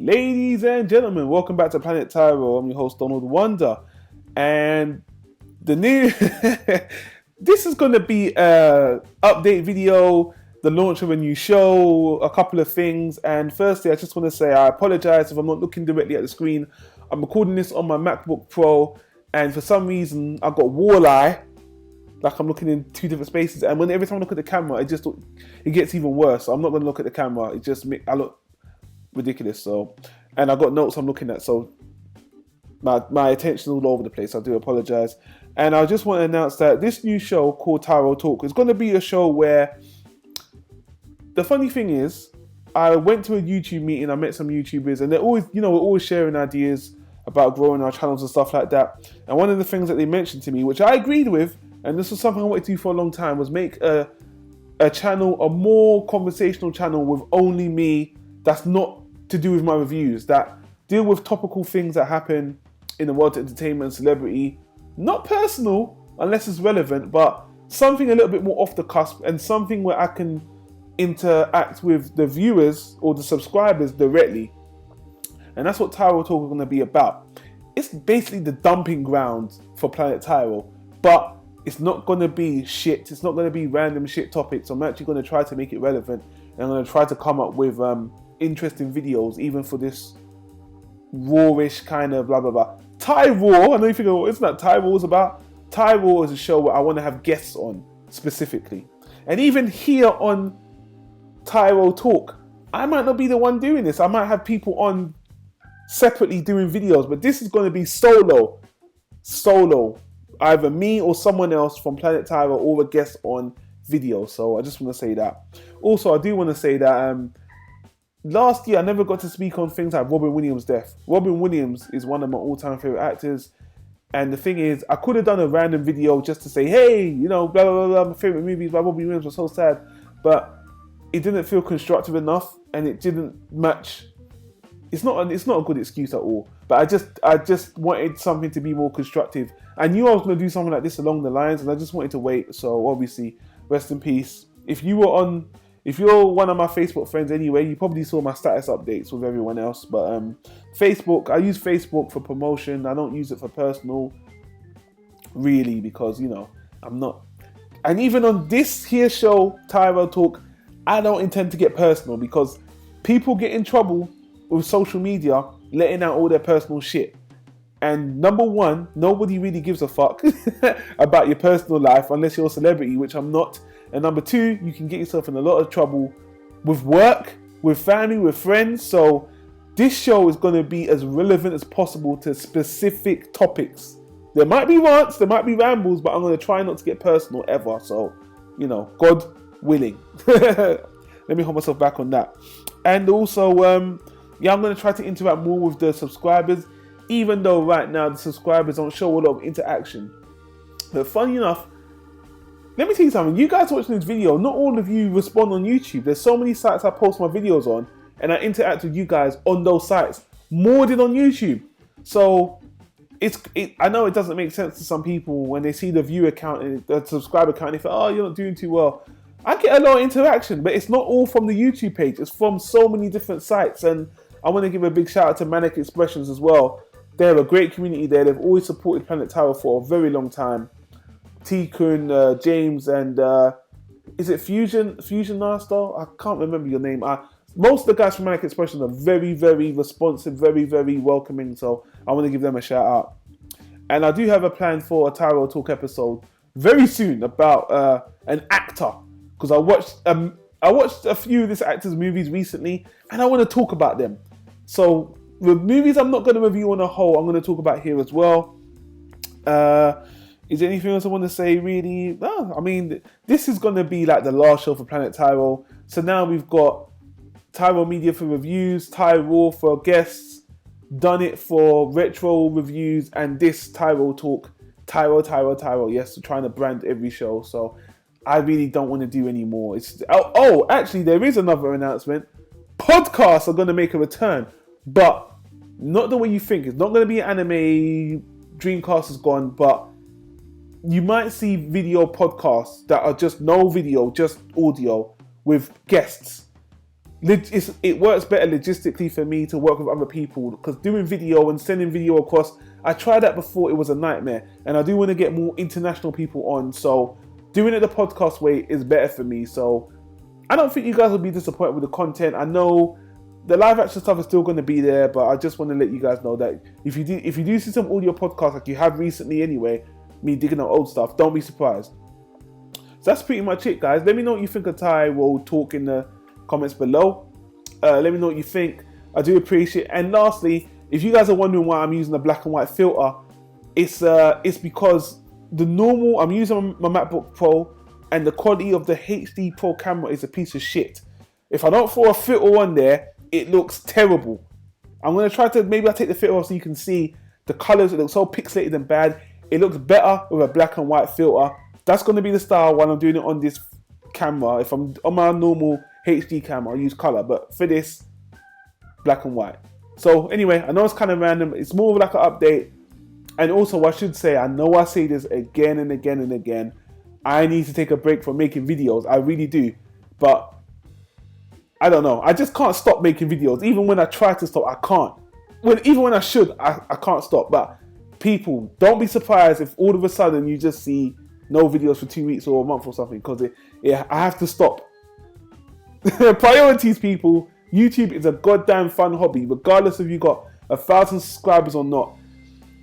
Ladies and gentlemen, welcome back to Planet Tyro. I'm your host, Donald Wonder. And the new... this is going to be an update video, the launch of a new show, a couple of things. And firstly, I just want to say I apologize if I'm not looking directly at the screen. I'm recording this on my MacBook Pro. And for some reason, I've got wall eye. Like I'm looking in two different spaces. And every time I look at the camera, it gets even worse. So I'm not going to look at the camera. I look ridiculous. So, and I've got notes I'm looking at, so my attention all over the place. I do apologize. And I just want to announce that this new show called Tyro Talk is going to be a show where the funny thing is, I went to a YouTube meeting, I met some YouTubers, and they're always, we're always sharing ideas about growing our channels and stuff like that. And one of the things that they mentioned to me, which I agreed with, and this was something I wanted to do for a long time, was make a channel, a more conversational channel with only me, that's not to do with my reviews, that deal with topical things that happen in the world of entertainment and celebrity. Not personal, unless it's relevant, but something a little bit more off the cusp, and something where I can interact with the viewers or the subscribers directly. And that's what Tyro Talk is going to be about. It's basically the dumping ground for Planet Tyro, but it's not going to be shit. It's not going to be random shit topics. I'm actually going to try to make it relevant, and I'm going to try to come up with interesting videos, even for this rawish kind of blah blah blah. Tyro, I know you think, oh, isn't that Tyro is about? Tyro is a show where I want to have guests on specifically, and even here on Tyro Talk, I might not be the one doing this. I might have people on separately doing videos, but this is going to be solo, either me or someone else from Planet Tyro or a guest on video. So I just want to say that. Also, I do want to say that last year I never got to speak on things like Robin Williams' death. Robin Williams is one of my all-time favorite actors, and the thing is, I could have done a random video just to say, hey, blah blah blah, blah, my favorite movies by Robin Williams were so sad, but it didn't feel constructive enough, and it didn't match. It's not a good excuse at all, but I just wanted something to be more constructive. I knew I was going to do something like this along the lines, and I just wanted to wait. So obviously, rest in peace. If you're one of my Facebook friends anyway, you probably saw my status updates with everyone else. But Facebook, I use Facebook for promotion. I don't use it for personal, really, because I'm not. And even on this here show, Tyro Talk, I don't intend to get personal, because people get in trouble with social media letting out all their personal shit. And number one, nobody really gives a fuck about your personal life unless you're a celebrity, which I'm not. And number two, you can get yourself in a lot of trouble with work, with family, with friends. So this show is going to be as relevant as possible to specific topics. There might be rants, there might be rambles, but I'm going to try not to get personal ever. So, God willing. Let me hold myself back on that. And also, I'm going to try to interact more with the subscribers, even though right now the subscribers don't show a lot of interaction. But funny enough, let me tell you something. You guys watching this video, not all of you respond on YouTube. There's so many sites I post my videos on, and I interact with you guys on those sites more than on YouTube. So I know it doesn't make sense to some people when they see the viewer count and the subscriber count. They think, oh, you're not doing too well. I get a lot of interaction, but it's not all from the YouTube page. It's from so many different sites. And I want to give a big shout out to Manic Expressions as well. They're a great community there. They've always supported Planet Tyro for a very long time. T-Kun, James, and is it Fusion Master? I can't remember your name. Most of the guys from Manic Expressions are very, very responsive, very, very welcoming. So I want to give them a shout out. And I do have a plan for a Tyro Talk episode very soon about an actor, because I watched a few of this actor's movies recently, and I want to talk about them. So the movies I'm not going to review on a whole, I'm going to talk about here as well. Is there anything else I want to say, really? No, I mean, this is going to be like the last show for Planet Tyro. So now we've got Tyro Media for reviews, Tyro for guests, done it for retro reviews, and this Tyro Talk, Tyro. Yes, we're trying to brand every show. So I really don't want to do any more. Actually, there is another announcement. Podcasts are going to make a return, but not the way you think. It's not going to be anime. Dreamcast is gone, but you might see video podcasts that are just no video, just audio with guests. it works better logistically for me to work with other people, because doing video and sending video across, I tried that before, it was a nightmare, and I do want to get more international people on, so doing it the podcast way is better for me. So I don't think you guys will be disappointed with the content. I know the live action stuff is still going to be there, but I just want to let you guys know that if you do see some audio podcasts like you have recently anyway, me digging up old stuff, don't be surprised. So that's pretty much it, guys. Let me know what you think of Tyro talk in the comments below. Let me know what you think. I do appreciate it. And lastly, if you guys are wondering why I'm using a black and white filter, it's because I'm using my MacBook Pro, and the quality of the HD Pro camera is a piece of shit. If I don't throw a filter on there, it looks terrible. I'm going to try to, maybe I'll take the filter off so you can see the colors. It looks so pixelated and bad. It looks better with a black and white filter. That's going to be the style when I'm doing it on this camera. If I'm on my normal HD camera, I'll use color, but for this, black and white. So anyway, I know it's kind of random. It's more of like an update. And also, I should say, I know I say this again and again and again, I need to take a break from making videos. I really do. But I don't know. I just can't stop making videos. Even when I try to stop, I can't. Even when I should, I can't stop. But people, don't be surprised if all of a sudden you just see no videos for 2 weeks or a month or something, because I have to stop. Priorities, people. YouTube is a goddamn fun hobby, regardless if you got 1,000 subscribers or not.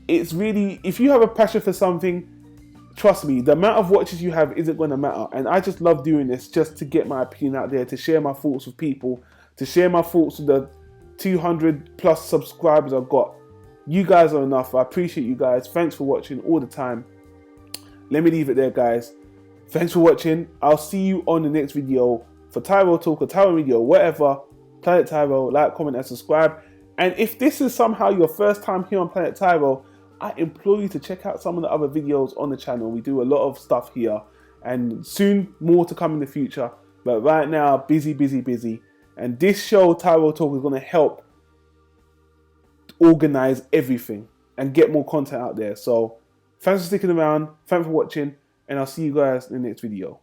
It's really, if you have a passion for something, trust me, the amount of watches you have isn't going to matter. And I just love doing this just to get my opinion out there, to share my thoughts with people, to share my thoughts with the 200 plus subscribers I've got. You guys are enough. I appreciate you guys. Thanks for watching all the time. Let me leave it there, guys. Thanks for watching. I'll see you on the next video for Tyro Talk or Tyro video, whatever. Planet Tyro, like, comment, and subscribe. And if this is somehow your first time here on Planet Tyro, I implore you to check out some of the other videos on the channel. We do a lot of stuff here, and soon more to come in the future. But right now, busy. And this show, Tyro Talk, is going to help organize everything and get more content out there. So thanks for sticking around. Thanks for watching, and I'll see you guys in the next video.